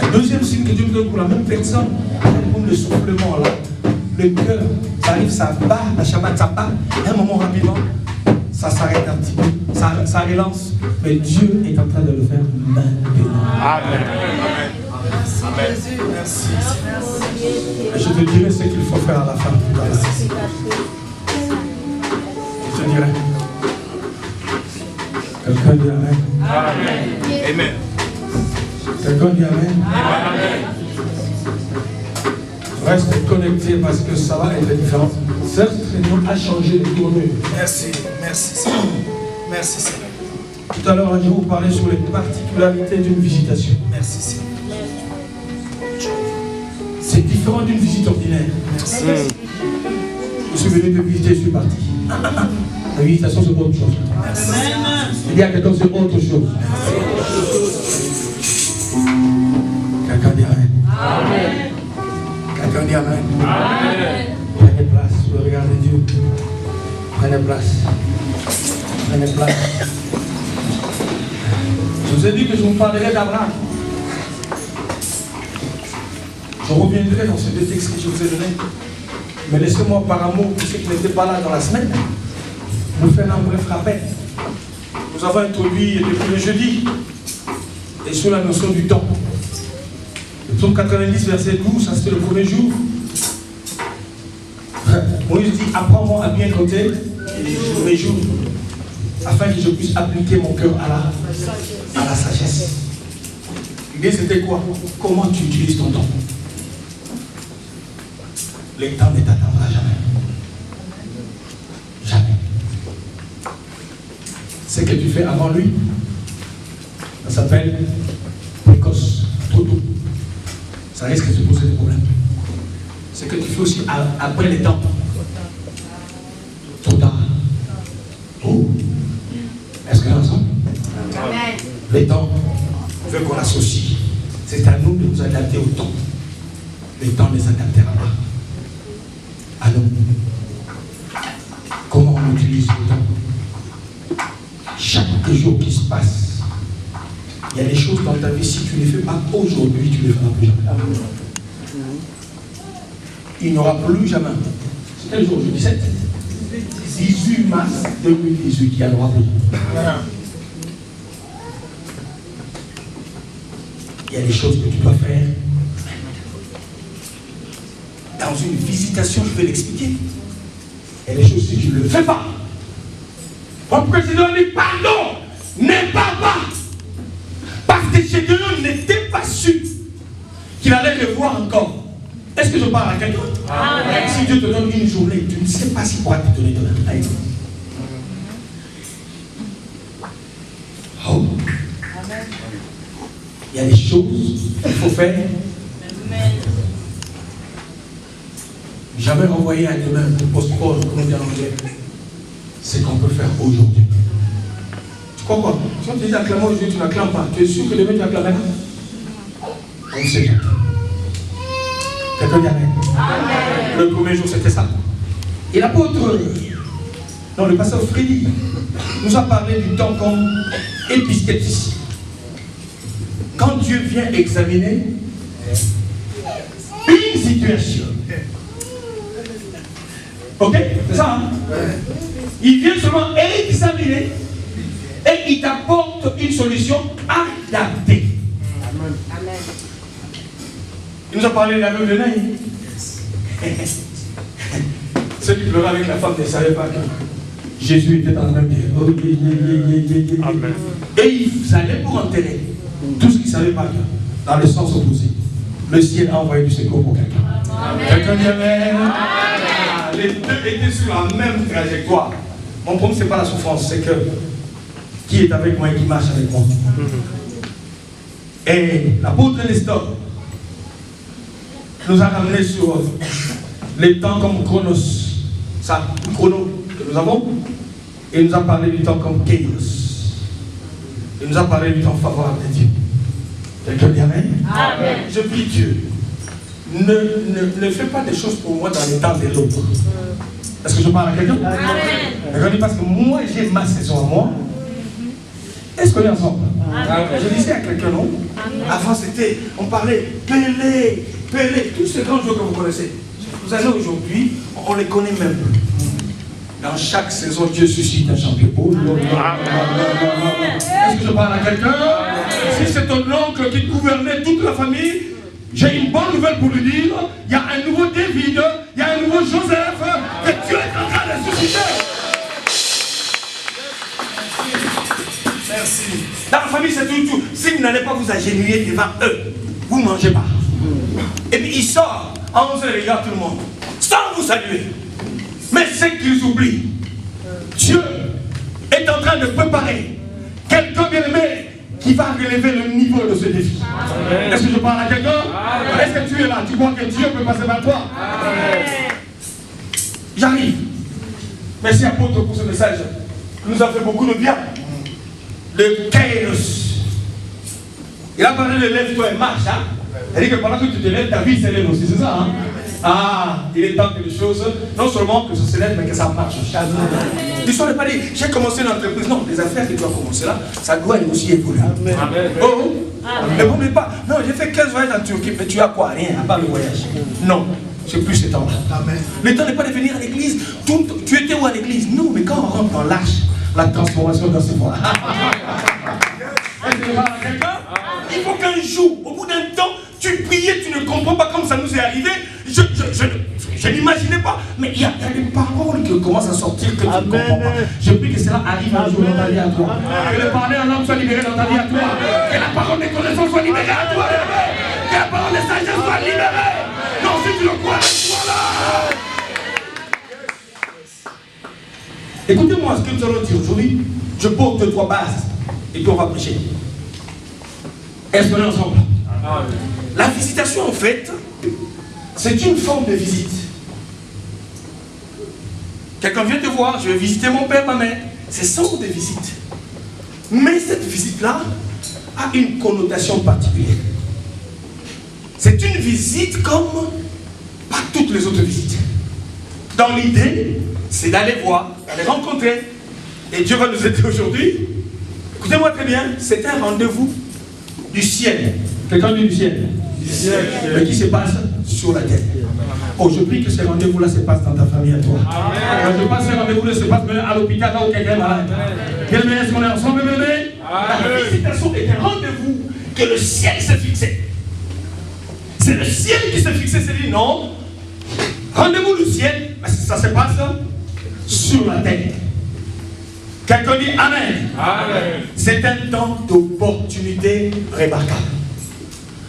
Le deuxième signe que Dieu me donne pour la même personne, pour le soufflement là, le cœur, ça arrive, ça bat, la chamade, ça bat, et un moment rapidement, ça s'arrête un petit peu, ça relance, mais Dieu est en train de le faire maintenant. Amen. Amen. Merci. Et je te dirai ce qu'il faut faire à la fin. Voilà. Je te dirai. Quelqu'un dit Amen. Amen. Amen. Quelqu'un dit Amen. Amen. Reste connecté parce que ça va être différent. Cette réunion a changé les tournures. Merci, merci Seigneur. Merci Seigneur. Tout à l'heure, je vais vous parler sur les particularités d'une visitation. Merci Seigneur. C'est différent d'une visite ordinaire. Merci. Je suis venu te visiter, je suis parti. La visitation, c'est autre chose. Merci. Il y a quelqu'un, c'est autre chose. Quelqu'un dit Amen. Amen. Quelqu'un dit Amen. Amen. Prenez place pour le regard de Dieu. Prenez place. Prenez place. Je vous ai dit que je vous parlerai d'Abraham. Je reviendrai dans ces deux textes que je vous ai donnés. Mais laissez-moi par amour, pour ceux qui n'étaient pas là dans la semaine, vous faire un bref rappel. Nous avons introduit depuis le jeudi et sur la notion du temps. Le psaume 90, verset 12, ça c'était le premier jour. Moïse dit, apprends-moi à bien compter mes jours, afin que je puisse appliquer mon cœur à la sagesse. L'idée c'était quoi? Comment tu utilises ton temps? Le temps ne t'attendra jamais. Jamais. Ce que tu fais avant lui, ça s'appelle précoce, trop tôt. Ça risque de se poser des problèmes. Ce que tu fais aussi après les temps, trop tard. Oh. Est-ce que nous ensemble? Les temps veut qu'on associe. C'est à nous de nous adapter au temps. Les temps ne s'adaptera pas. À nous. Comment on utilise le temps? Chaque jour qui se passe, il y a des choses dans ta vie, si tu ne les fais pas aujourd'hui, tu ne les feras plus jamais. Il n'y aura plus jamais. C'est quel jour? Jeudi 7? 18 mars 2018, il n'y en aura plus. Il y a des choses que tu dois faire. Dans une visitation, je vais l'expliquer. Il y a des choses que tu ne le fais pas. Mon président dit pardon, ne pars pas. Parce que Gédéon n'était pas sûr qu'il allait le voir encore. Est-ce que je parle à quelqu'un? Si Dieu te donne une journée, tu ne sais pas s'il pourra te donner demain. Oh. Il y a des choses qu'il faut faire. Jamais renvoyer à demain pour postpone, comme on dit en anglais. C'est qu'on peut faire aujourd'hui. Tu crois quoi? Si on te dit acclamer aujourd'hui, tu n'acclames pas. Tu es sûr que demain tu acclameras? On ne sait pas. Quelqu'un dit Amen. Amen. Le premier jour, c'était ça. Et l'apôtre, non, le pasteur Freddy, nous a parlé du temps comme épistétis. Quand Dieu vient examiner une situation. Ok? C'est ça, hein? Il vient seulement examiner et il t'apporte une solution adaptée. Amen. Il nous a parlé de l'aveugle de Naïm. Ceux qui pleuraient avec la femme ne savaient pas que Jésus était en train de dire Amen. Et ils allaient pour enterrer tout ce qu'ils ne savaient pas que dans le sens opposé. Le ciel a envoyé du secours pour quelqu'un. Quelqu'un dit Amen. Les deux étaient sur la même trajectoire. Mon problème, ce n'est pas la souffrance, c'est que qui est avec moi et qui marche avec moi. Et l'apôtre Nestor nous a ramené sur les temps comme chronos, ça, chrono que nous avons, et il nous a parlé du temps comme chaos. Il nous a parlé du temps favorable de Dieu. Quelqu'un dit Amen. Amen. Je prie Dieu. Ne fais pas des choses pour moi dans les temps de l'autre. Est-ce que je parle à quelqu'un? Amen. Parce que moi j'ai ma saison à moi Est-ce qu'on est ensemble? Je disais à quelqu'un, non? Avant, c'était, on parlait Pelé, Pelé, tous ces grands joueurs que vous connaissez. Vous allez aujourd'hui, on les connaît même plus. Dans chaque saison, Dieu suscite un champion. Est-ce que je parle à quelqu'un? Si c'est ton oncle qui gouvernait toute la famille, j'ai une bonne nouvelle pour lui dire, il y a un nouveau David, il y a un nouveau Joseph, que Dieu est en train de susciter. Merci. Dans la famille, c'est tout. Si vous n'allez pas vous agenouiller devant eux, vous ne mangez pas. Et puis il sort, on se regarde tout le monde, sans vous saluer. Mais c'est qu'ils oublient. Dieu est en train de préparer quelqu'un bien-aimé qui va relever le niveau de ce défi. Est-ce que je parle à quelqu'un? Est-ce que tu es là? Tu crois que Dieu peut passer par toi? J'arrive. Merci apôtre pour ce message. Il nous a fait beaucoup de bien. Le Kairos. Il a parlé de lève-toi et marche. Hein? Il dit que pendant que tu te lèves, ta vie s'élève aussi, c'est ça? Hein? Ah, il est temps que les choses, non seulement que ça s'élève, mais que ça marche. L'histoire n'est pas dit, j'ai commencé une entreprise. Non, les affaires que tu as commencé là, ça doit aussi évoluer. Amen. Oh, ne m'oublie pas. Non, j'ai fait 15 voyages en Turquie, mais tu as quoi? Rien, à part le voyage. Non, c'est plus ce temps-là. Le temps n'est pas de venir à l'église. Tu étais où à l'église? Non, mais quand on rentre dans l'arche, la transformation doit se voir. Il faut qu'un jour, au bout d'un temps, tu priais, tu ne comprends pas comme ça nous est arrivé. Je n'imaginais pas, mais il y a des paroles qui commencent à sortir que tu ne comprends pas. Je prie que cela arrive un jour dans ta vie à toi. Que le parler en langue soit libéré dans ta vie à toi. Que la parole des connaissances soit libérée à toi. Que la parole des sagesse soit libérée. Non, si tu le crois, sois là. Écoutez-moi ce que nous allons dire aujourd'hui. Je pose 2-3 bases et puis on va prêcher. Est-ce qu'on est ensemble? La visitation, en fait, c'est une forme de visite. Quelqu'un vient te voir, je vais visiter mon père, ma mère. C'est sorte de visite. Mais cette visite-là a une connotation particulière. C'est une visite comme pas toutes les autres visites. Dans l'idée, c'est d'aller voir, d'aller rencontrer. Et Dieu va nous aider aujourd'hui. Écoutez-moi très bien, c'est un rendez-vous du ciel. Quelqu'un dit du ciel. Mais qui se passe sur la terre. Oh, je prie que ces rendez-vous-là se passent dans ta famille à toi. Quand je passe ces rendez-vous-là se passent à l'hôpital, là où quelqu'un est malade. Quel est-ce qu'on est ensemble, bébé? La visitation est un rendez-vous que le ciel s'est fixé. C'est le ciel qui s'est fixé, c'est dit non. Rendez-vous du ciel, mais ça se passe sur la terre. Quelqu'un dit Amen. Amen. C'est un temps d'opportunité remarquable.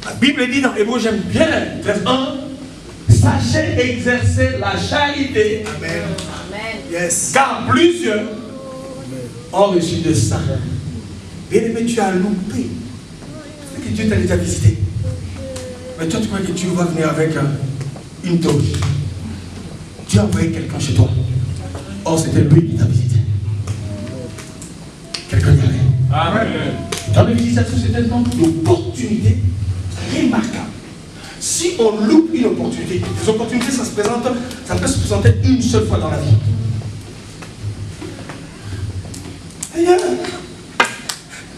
La Bible dit dans Hébreux, j'aime bien, verset 1, sachez exercer la charité. Amen. Yes. Car plusieurs ont reçu de ça. Bien aimé, tu as loupé. C'est que Dieu t'a déjà visité. Mais toi, tu crois que Dieu va venir avec une toge. Dieu a envoyé quelqu'un chez toi. Or, c'était lui qui t'a visité. Quelqu'un dit Amen. Dans la visitation, c'est un temps d'opportunité remarquable. Si on loupe une opportunité, les opportunités, ça peut se présenter une seule fois dans la vie.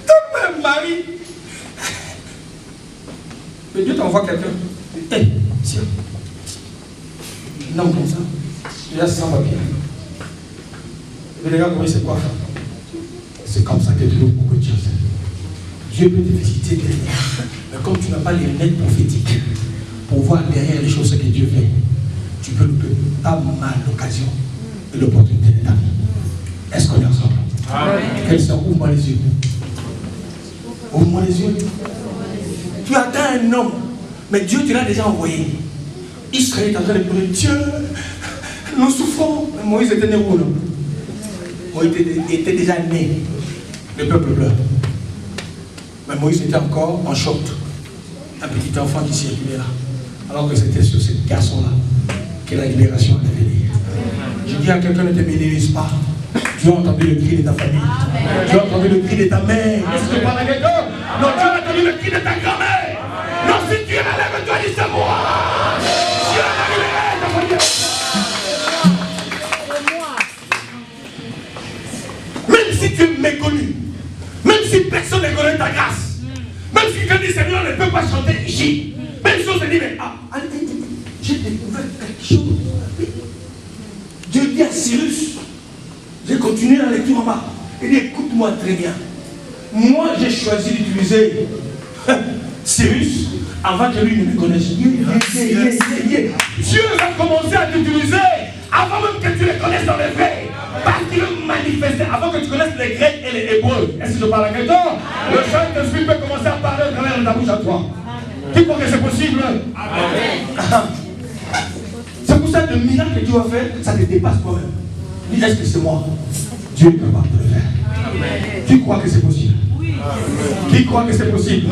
Ton même mari. Mais Dieu t'envoie quelqu'un. Hé, tiens. Un homme comme ça. Il a sans papier. Mais regarde comment il se coiffe. C'est comme ça que Dieu loue beaucoup de choses. Dieu peut te visiter derrière. Mais comme tu n'as pas les lunettes prophétiques pour voir derrière les choses que Dieu fait, tu peux louper pas mal l'occasion et l'opportunité de ta vie. Est-ce qu'on est ensemble? Quel sort? Ouvre-moi les yeux. Ouvre-moi les yeux. Tu attends un homme, mais Dieu te l'a déjà envoyé. Israël est en train de pleurer. Dieu, nous souffrons. Moïse était né où, non? Moïse était déjà né. Le peuple pleure. Mais Moïse était encore en short. Un petit enfant qui circulait là. Alors que c'était sur ce garçon-là que la libération allait venir. Je dis à quelqu'un, ne te minimise pas. Tu as entendu le cri de ta famille. Tu as entendu le cri de ta mère. Est-ce que tu parles à quelqu'un? Non, tu as entendu le cri de ta grand-mère. Non, si tu es là, lève-toi, dis c'est moi. Dieu a libéré ta famille. Même si tu es méconnu, même si dit, Seigneur, ne peut pas chanter ici. Même chose, elle dit, mais j'ai découvert quelque chose. Dieu dit à Cyrus, j'ai continué la lecture en bas. Il dit, écoute-moi très bien. Moi, j'ai choisi d'utiliser Cyrus avant que lui ne me connaisse. Dieu va commencer à t'utiliser avant même que tu les connaisses dans les faits. Parce qu'il veut manifester avant que tu connaisses les Grecs et les Hébreux. Est-ce que je parle à quelqu'un? Le Saint-Esprit peut commencer à parler à travers ta bouche à toi. Qui croit que c'est possible? Amen. C'est pour ça que le miracle que Dieu va faire, ça te dépasse toi-même. Dis, est-ce que c'est moi? Dieu est capable de le faire. Amen. Tu crois que c'est possible? Oui. Qui croit que c'est possible?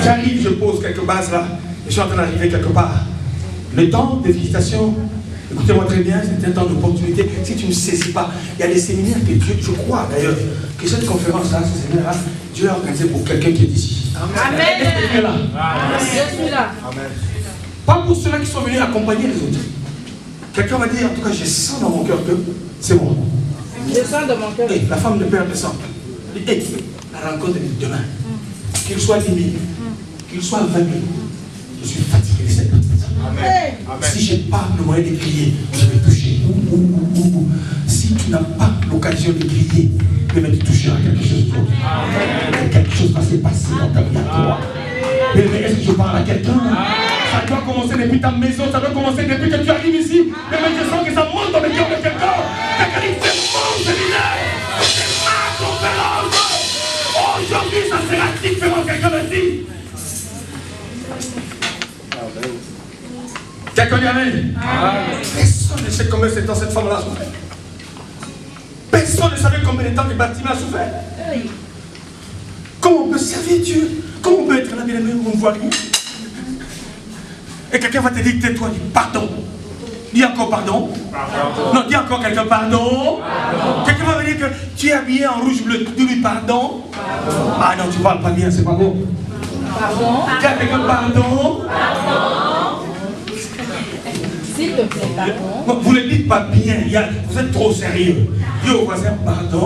J'arrive, je pose quelques bases là. Je suis en train d'arriver quelque part. Le temps de visitation, écoutez-moi très bien, c'est un temps d'opportunité. Si tu ne saisis pas, il y a des séminaires que Dieu, je crois d'ailleurs, que cette conférence-là, ce séminaire-là, Dieu a organisé pour quelqu'un qui est ici. Amen. Est-ce que tu es là? Amen. Je suis là. Amen. Pas pour ceux-là qui sont venus accompagner les autres. Quelqu'un m'a dit, en tout cas, je sens dans mon cœur que c'est moi. Je sens dans mon cœur. Hey, la femme de Père descend. Hey, la rencontre est demain. Qu'il soit 10 000, qu'il soit 20 000, je suis fatigué de cette petite. Amen. Si je n'ai pas le moyen de crier, je vais toucher. Si tu n'as pas l'occasion de crier, tu toucheras quelque chose d'autre. Quelque chose va se passer dans ta vie à toi. Mais est-ce que je parle à quelqu'un? Ça doit commencer depuis ta maison, ça doit commencer depuis que tu arrives ici. Mais je sens que ça monte dans le cœur de quelqu'un. Quelqu'un dit, c'est mon séminaire, c'est ma conférence. Aujourd'hui, ça sera différent, quelqu'un me dit. Quelqu'un dit amen. Personne ne sait combien de temps cette femme-là a souffert. Personne ne savait combien de temps le bâtiment a souffert. Comment on peut servir Dieu? Comment on peut être là, bien aimé, où on ne voit rien? Et quelqu'un va te dire, tais-toi, dis pardon. Dis encore pardon. Pardon. Non, dis encore quelqu'un pardon. Quelqu'un va me dire que tu es habillé en rouge bleu. Dis-lui pardon. Pardon. Ah non, tu parles pas bien, c'est pas bon. Pardon. Dis à quelqu'un pardon. Pardon. S'il te plaît, pardon. Vous ne le dites pas bien, vous êtes trop sérieux. Dis au voisin pardon.